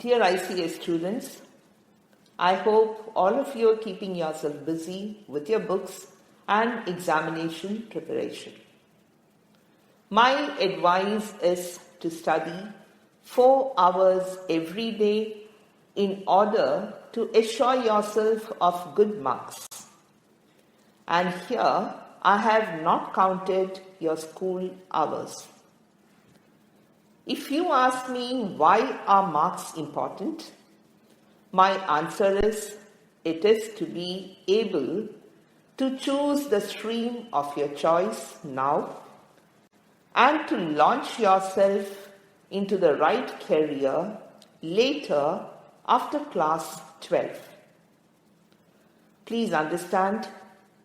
Dear ICA students, I hope all of you are keeping yourself busy with your books and examination preparation. My advice is to study 4 hours every day in order to assure yourself of good marks. And here I have not counted your school hours. If you ask me why are marks important, my answer is it is to be able to choose the stream of your choice now and to launch yourself into the right career later after class 12. Please understand,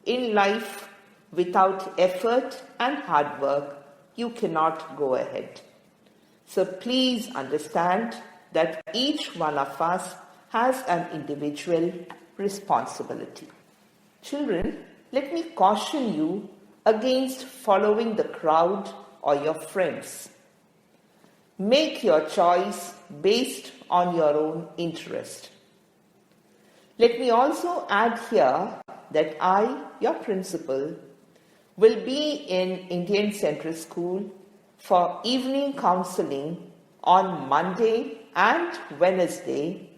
in life, without effort and hard work, you cannot go ahead. So please understand that each one of us has an individual responsibility. Children, let me caution you against following the crowd or your friends. Make your choice based on your own interest. Let me also add here that I, your principal, will be in Indian Central School for evening counseling on Monday and Wednesday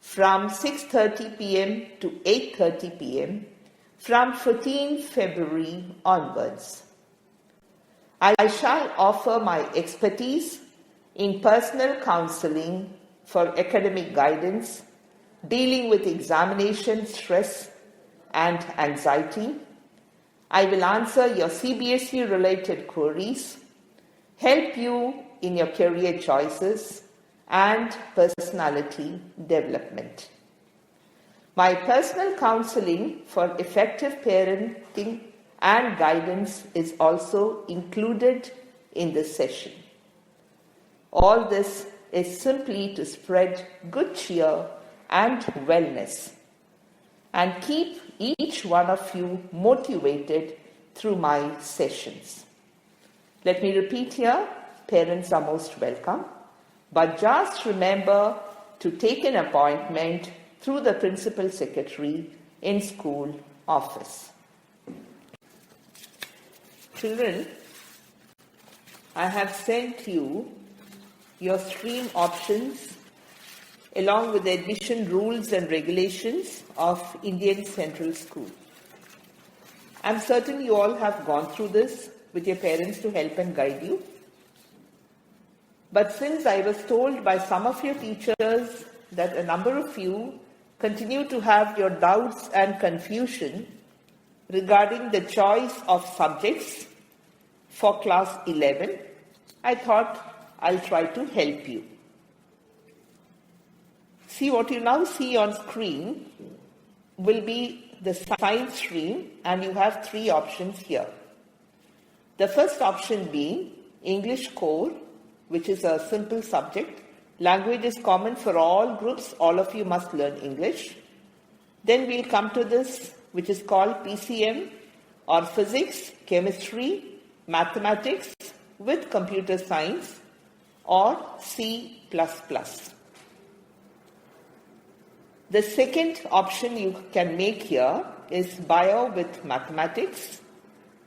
from 6:30 p.m. to 8:30 p.m. from 14 February onwards. I shall offer my expertise in personal counseling for academic guidance, dealing with examination stress and anxiety. I will answer your CBSE related queries, help you in your career choices and personality development. My personal counseling for effective parenting and guidance is also included in this session. All this is simply to spread good cheer and wellness and keep each one of you motivated through my sessions. Let me repeat here, parents are most welcome, but just remember to take an appointment through the principal secretary in school office. Children, I have sent you your stream options along with the admission rules and regulations of Indian Central School. I'm certain you all have gone through this with your parents to help and guide you. But since I was told by some of your teachers that a number of you continue to have your doubts and confusion regarding the choice of subjects for class 11, I thought I'll try to help you. See, what you now see on screen will be the science stream, and you have 3 options here. The first option being English core, which is a simple subject. Language is common for all groups. All of you must learn English. Then we'll come to this, which is called PCM, or physics, chemistry, mathematics with computer science, or C++. The second option you can make here is bio with mathematics,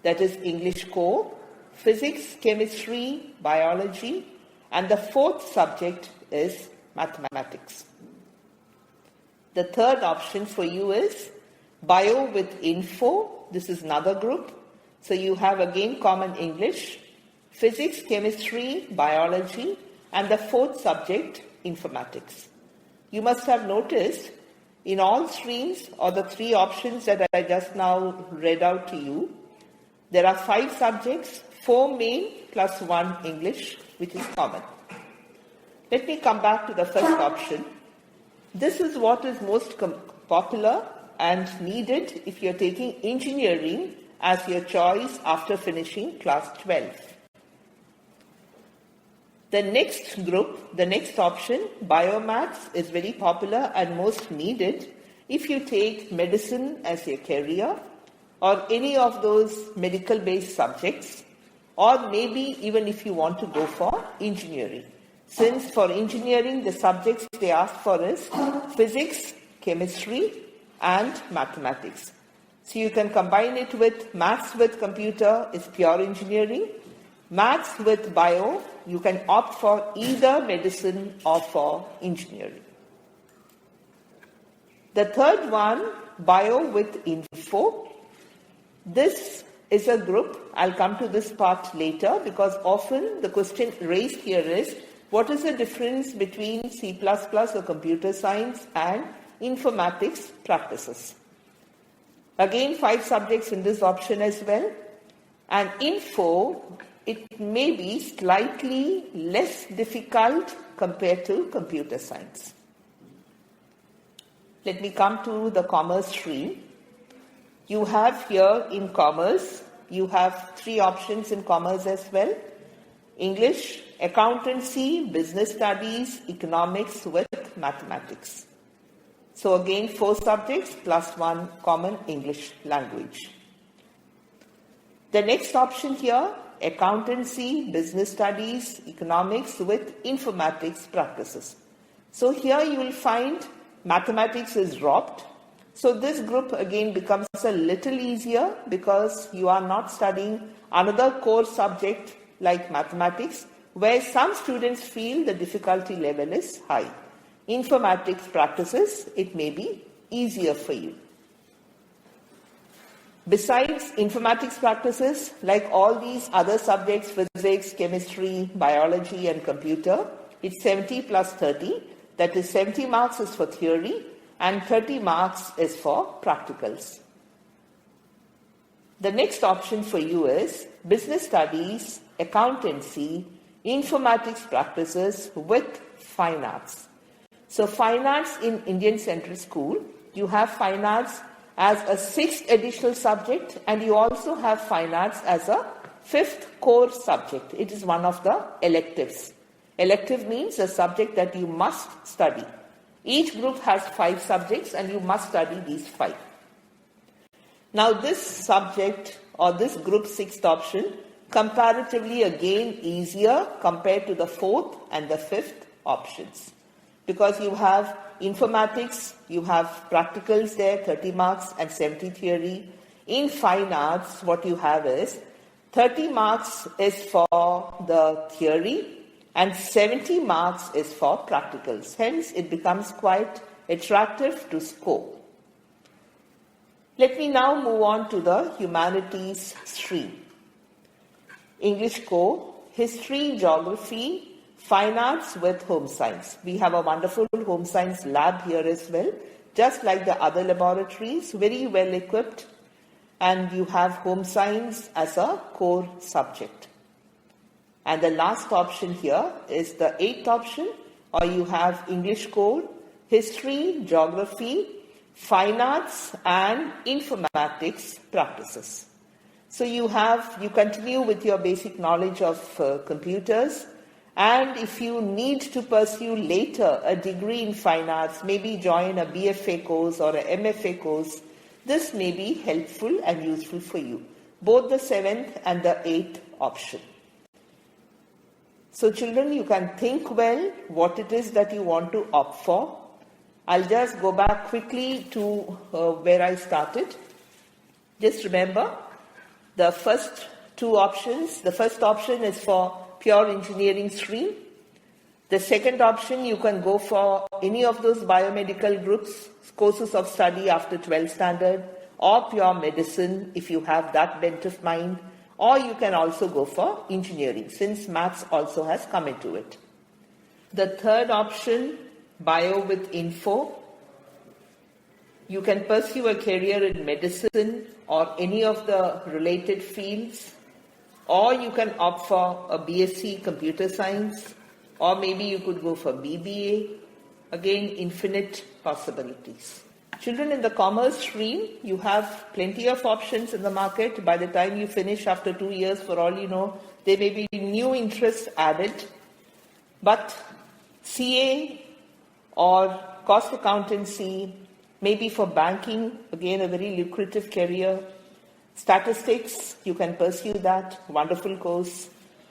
that is English core, physics, chemistry, biology, and the fourth subject is mathematics. The third option for you is bio with info. This is another group. So you have again common English, physics, chemistry, biology, and the fourth subject, informatics. You must have noticed in all streams, or the 3 options that I just now read out to you, there are 5 subjects, 4 main plus 1 English, which is common. Let me come back to the first option. This is what is most popular and needed if you're taking engineering as your choice after finishing class 12. The next group, the next option, biomaths, is very popular and most needed if you take medicine as your career or any of those medical-based subjects, or maybe even if you want to go for engineering. since for engineering, the subjects they ask for is physics, chemistry, and mathematics. So you can combine it with maths with computer is pure engineering. Maths with bio, you can opt for either medicine or for engineering. The third one, bio with info. This is a group. I'll come to this part later because often the question raised here is, what is the difference between C++ or computer science and informatics practices? Again, 5 subjects in this option as well. And info, it may be slightly less difficult compared to computer science. Let me come to the commerce stream. You have here in commerce, you have 3 options in commerce as well. English, accountancy, business studies, economics with mathematics. So again, 4 subjects plus 1 common English language. The next option here, accountancy, business studies, economics with informatics practices. So here you will find mathematics is dropped. So this group again becomes a little easier because you are not studying another core subject like mathematics, where some students feel the difficulty level is high. Informatics practices, it may be easier for you. Besides informatics practices, like all these other subjects, physics, chemistry, biology, and computer, it's 70 plus 30. That is 70 marks is for theory and 30 marks is for practicals. The next option for you is business studies, accountancy, informatics practices with fine arts. So fine arts in Indian Central School, you have fine arts as a 6th additional subject and you also have fine arts as a 5th core subject. It is one of the electives. Elective means a subject that you must study. Each group has 5 subjects and you must study these 5. Now this subject or this group 6th option, comparatively again easier compared to the 4th and the 5th options. Because you have informatics, you have practicals there, 30 marks and 70 theory. In fine arts, what you have is 30 marks is for the theory and 70 marks is for practicals. Hence, it becomes quite attractive to score. Let me now move on to the humanities stream. English core, history, geography, fine arts with home science. We have a wonderful home science lab here as well, just like the other laboratories, very well equipped, and you have home science as a core subject. And the last option here is the 8th option, or you have English core, history, geography, fine arts, and informatics practices. So you continue with your basic knowledge of computers, and if you need to pursue later a degree in fine arts, maybe join a BFA course or a MFA course, this may be helpful and useful for you, both the 7th and the 8th option. So children, you can think well what it is that you want to opt for. I'll just go back quickly to where I started. Just remember the first 2 options. The first option is for pure engineering stream. The second option, you can go for any of those biomedical groups, courses of study after 12th standard, or pure medicine if you have that bent of mind, or you can also go for engineering since maths also has come into it. The third option, bio with info. You can pursue a career in medicine or any of the related fields, or you can opt for a BSc computer science, or maybe you could go for BBA. Again, infinite possibilities. Children, in the commerce stream, you have plenty of options in the market. By the time you finish after 2 years, for all you know, there may be new interests added. But CA or cost accountancy, maybe for banking, again a very lucrative career. Statistics, you can pursue that, wonderful course.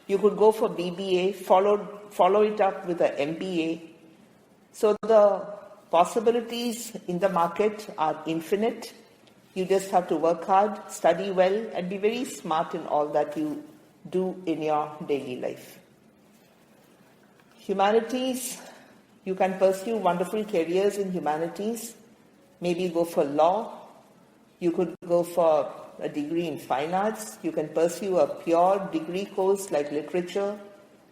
You could go for BBA, follow it up with an MBA. So the possibilities in the market are infinite. You just have to work hard, study well, and be very smart in all that you do in your daily life. Humanities, you can pursue wonderful careers in humanities. Maybe go for law. You could go for a degree in fine arts. You can pursue a pure degree course like literature,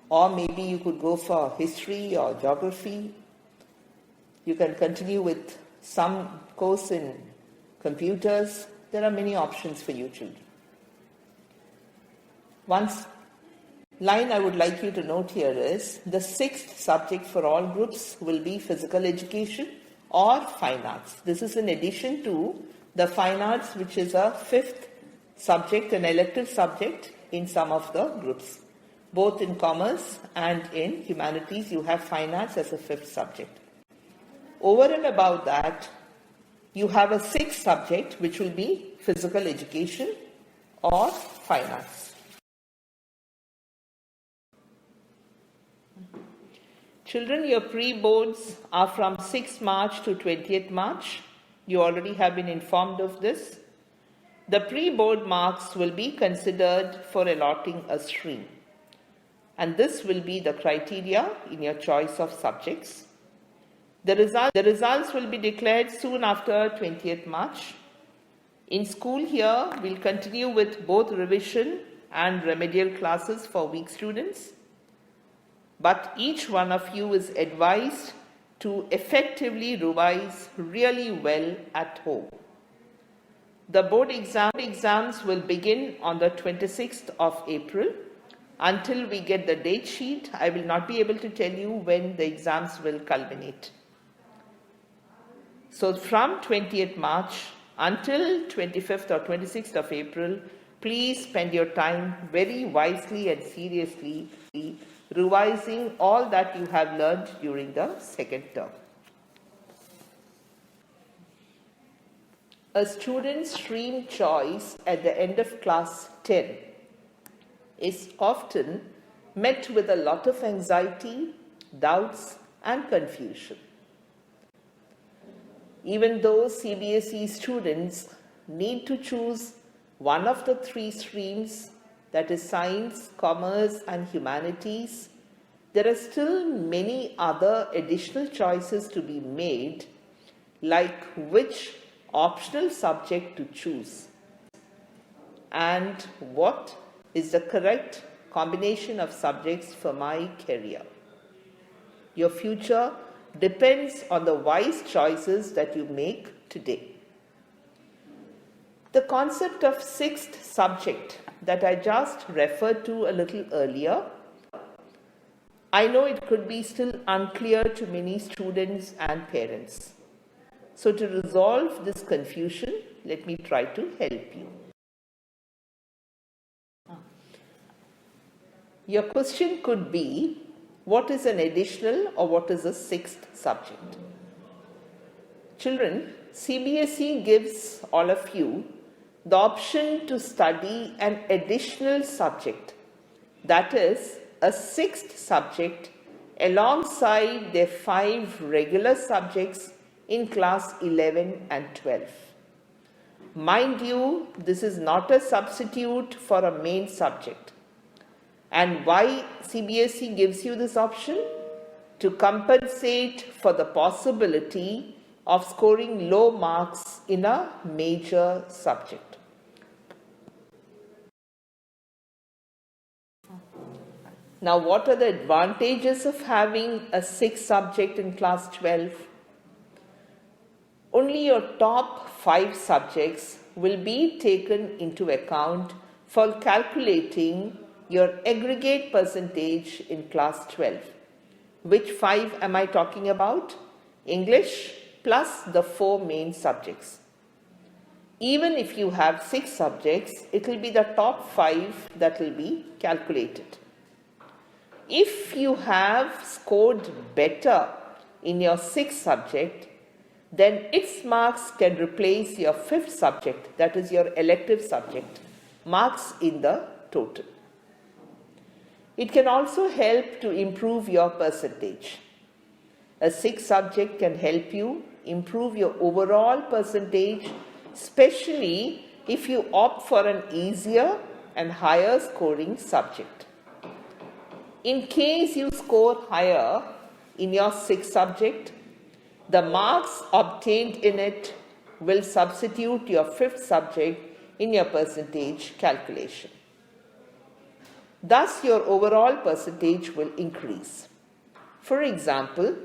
or maybe you could go for history or geography. You can continue with some course in computers. There are many options for you children. One line I would like you to note here is the sixth subject for all groups will be physical education or fine arts. This is in addition to the fine arts, which is a fifth subject, an elective subject in some of the groups. Both in commerce and in humanities, you have fine arts as a fifth subject. Over and above that, you have a sixth subject, which will be physical education or fine arts. Children, your pre-boards are from 6th March to 20th March. You already have been informed of this. The pre-board marks will be considered for allotting a stream. And this will be the criteria in your choice of subjects. The results will be declared soon after 20th March. In school here, we'll continue with both revision and remedial classes for weak students. But each one of you is advised to effectively revise really well at home. The board exams will begin on the 26th of April. Until we get the date sheet, I will not be able to tell you when the exams will culminate. So from 20th March until 25th or 26th of April, please spend your time very wisely and seriously revising all that you have learned during the second term. A student's stream choice at the end of class 10 is often met with a lot of anxiety, doubts, and confusion. Even though CBSE students need to choose one of the three streams, that is science, commerce, and humanities, there are still many other additional choices to be made, like which optional subject to choose and what is the correct combination of subjects for my career. Your future depends on the wise choices that you make today. The concept of sixth subject that I just referred to a little earlier, I know it could be still unclear to many students and parents. So to resolve this confusion, let me try to help you. Your question could be, what is an additional or what is a sixth subject? Children, CBSE gives all of you the option to study an additional subject, that is, a sixth subject alongside their 5 regular subjects in class 11 and 12. Mind you, this is not a substitute for a main subject. And why CBSE gives you this option? To compensate for the possibility of scoring low marks in a major subject. Now, what are the advantages of having a sixth subject in class 12? Only your top 5 subjects will be taken into account for calculating your aggregate percentage in class 12. Which 5 am I talking about? English plus the 4 main subjects. Even if you have 6 subjects, it will be the top 5 that will be calculated. If you have scored better in your 6th subject, then its marks can replace your 5th subject, that is your elective subject, marks in the total. It can also help to improve your percentage. A sixth subject can help you improve your overall percentage, especially if you opt for an easier and higher scoring subject. In case you score higher in your sixth subject, the marks obtained in it will substitute your fifth subject in your percentage calculation. Thus, your overall percentage will increase. For example,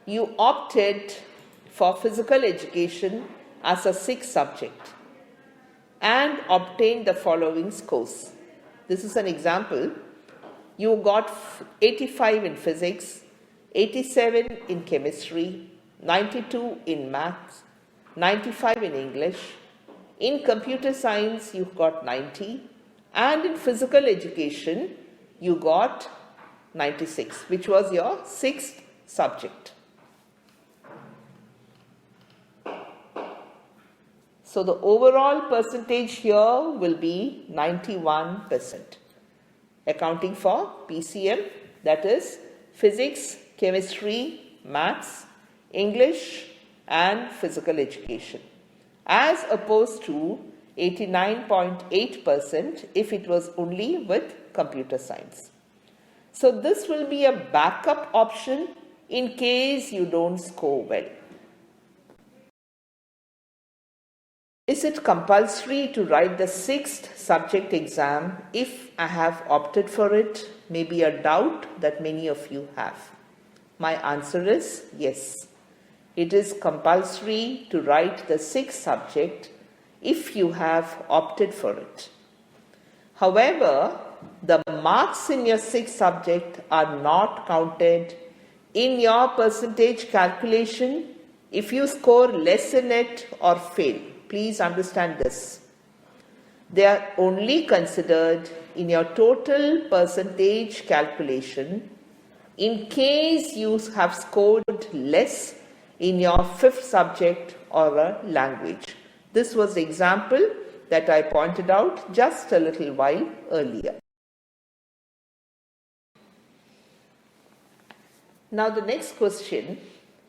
you opted for physical education as a sixth subject and obtained the following scores. This is an example. You got 85 in physics, 87 in chemistry, 92 in maths, 95 in English. In computer science, you got 90. And in physical education, you got 96, which was your sixth subject. So the overall percentage here will be 91%, accounting for PCM, that is physics, chemistry, maths, English, and physical education, as opposed to 89.8% if it was only with computer science. So this will be a backup option in case you don't score well. Is it compulsory to write the sixth subject exam if I have opted for it? Maybe a doubt that many of you have. My answer is yes. It is compulsory to write the sixth subject if you have opted for it. However, the marks in your sixth subject are not counted in your percentage calculation if you score less in it or fail. Please understand this. They are only considered in your total percentage calculation in case you have scored less in your fifth subject or a language. This was the example that I pointed out just a little while earlier. Now the next question,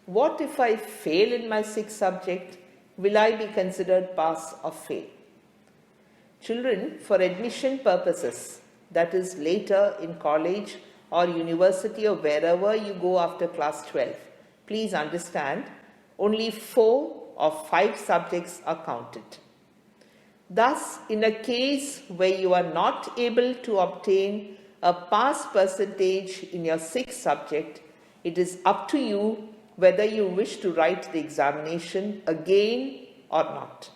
what if I fail in my sixth subject? Will I be considered pass or fail? Children, for admission purposes, that is later in college or university or wherever you go after class 12, please understand only 4 or 5 subjects are counted. Thus, in a case where you are not able to obtain a pass percentage in your sixth subject, it is up to you whether you wish to write the examination again or not.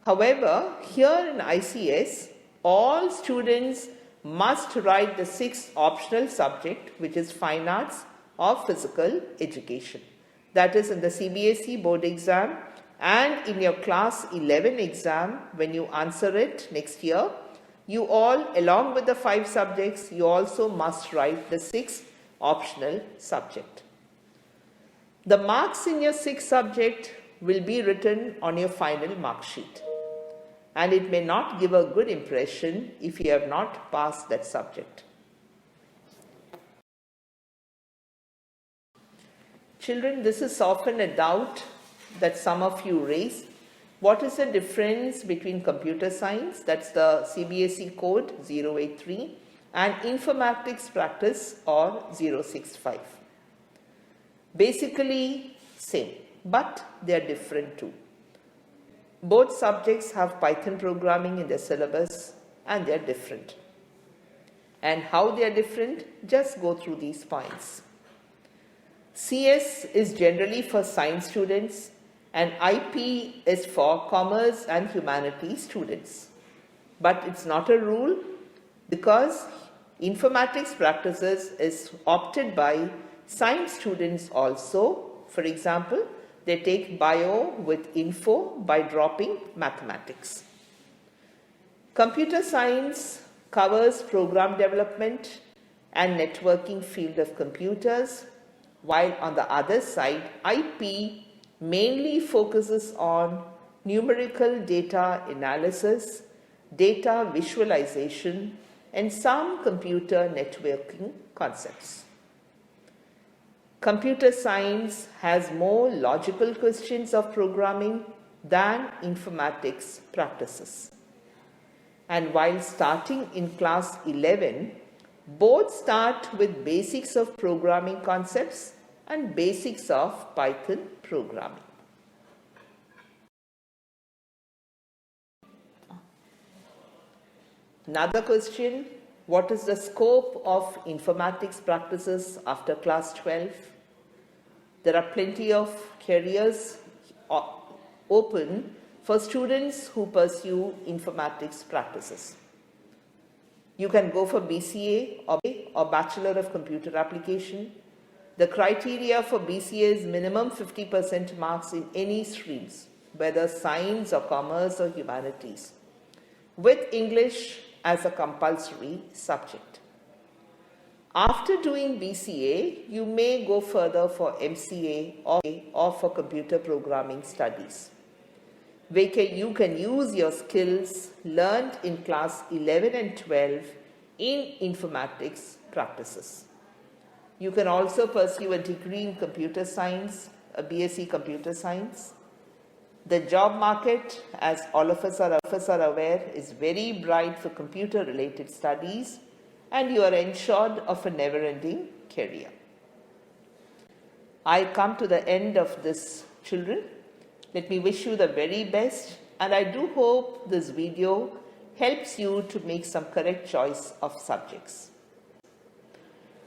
However, here in ICS, all students must write the sixth optional subject, which is fine arts or physical education. That is in the CBSE board exam and in your class 11 exam, when you answer it next year, you all, along with the 5 subjects, you also must write the sixth optional subject. The marks in your sixth subject will be written on your final mark sheet, and it may not give a good impression if you have not passed that subject. Children, this is often a doubt that some of you raise. What is the difference between computer science, that's the CBSE code 083, and informatics practice or 065? Basically same, but they are different too. Both subjects have Python programming in their syllabus and they are different. And how they are different? Just go through these points. CS is generally for science students and IP is for commerce and humanities students. But it's not a rule because informatics practices is opted by science students also. For example, they take bio with info by dropping mathematics. Computer science covers program development and networking field of computers, while on the other side, IP mainly focuses on numerical data analysis data visualization, and some computer networking concepts. Computer science has more logical questions of programming than informatics practices. And while starting in class 11, both start with basics of programming concepts and basics of Python programming. Another question, what is the scope of informatics practices after class 12? There are plenty of careers open for students who pursue informatics practices. You can go for BCA or Bachelor of Computer Application. The criteria for BCA is minimum 50% marks in any streams, whether science or commerce or humanities, with English as a compulsory subject. After doing BCA, you may go further for MCA or for computer programming studies, where you can use your skills learned in class 11 and 12 in informatics practices. You can also pursue a degree in computer science, a BSc computer science. The job market, as all of us are aware, is very bright for computer-related studies, and you are ensured of a never-ending career. I come to the end of this, children. Let me wish you the very best, and I do hope this video helps you to make some correct choice of subjects.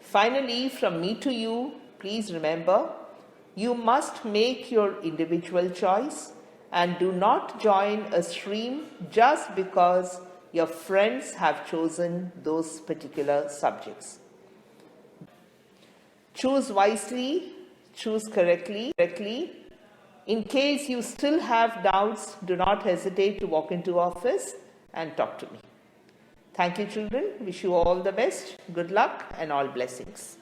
Finally, from me to you, please remember, you must make your individual choice and do not join a stream just because your friends have chosen those particular subjects. Choose wisely, choose correctly. In case you still have doubts, do not hesitate to walk into office and talk to me. Thank you, children. Wish you all the best. Good luck and all blessings.